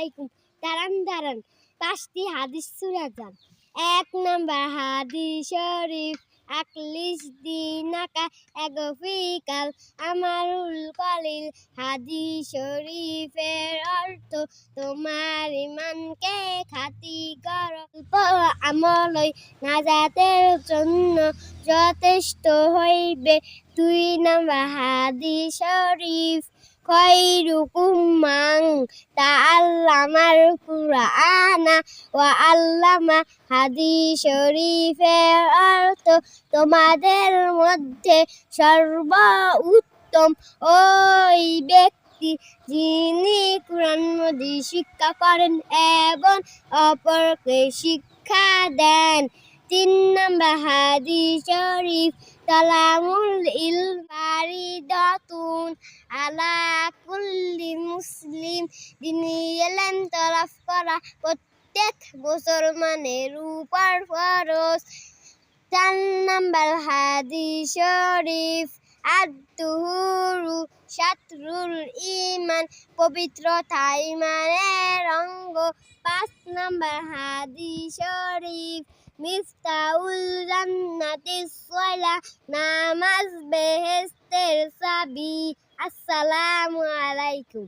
আলাইকুম। দাঁড়ান, 5টি হাদিস শুনে যান। 1 নাম্বার হাদিস শরীফ, আকলিস দিনাকা এগফিকাল আমারুল কলিল। হাদিস শরীফের অর্থ তোমার ইমানকে খাঁটি করো, আমলই নাজাতের জন্য যথেষ্ট হইবে। 2 নাম্বার হাদিস শরীফ, খৈরুকুম মান তাআল্লামাল কুরআনা ওয়া আল্লামা। হাদিস শরীফের অর্থ তোমাদের মধ্যে সর্বোত্তম ওই ব্যক্তি যিনি কুরআন মজিদ শিক্ষা করেন এবং অপরকে শিক্ষা দেন। 3 নাম্বার হাদিস শরীফ, তালামুল ইলম ফারিদাতুন আলা কুল্লি মুসলিম। দিনী ইলম তলব করা প্রত্যেক মুসলমানের উপর ফরজ। 4 নাম্বার হাদিস শরীফ, আদ-দুহুরু শাতরুল ঈমান। পবিত্রতা ঈমানের অঙ্গ। 5 নাম্বার হাদিস শরীফ, মিফতাহুল জান্নাতিস সালাহ। নামাজ বেহেশতের চাবি। আসসালামু আলাইকুম।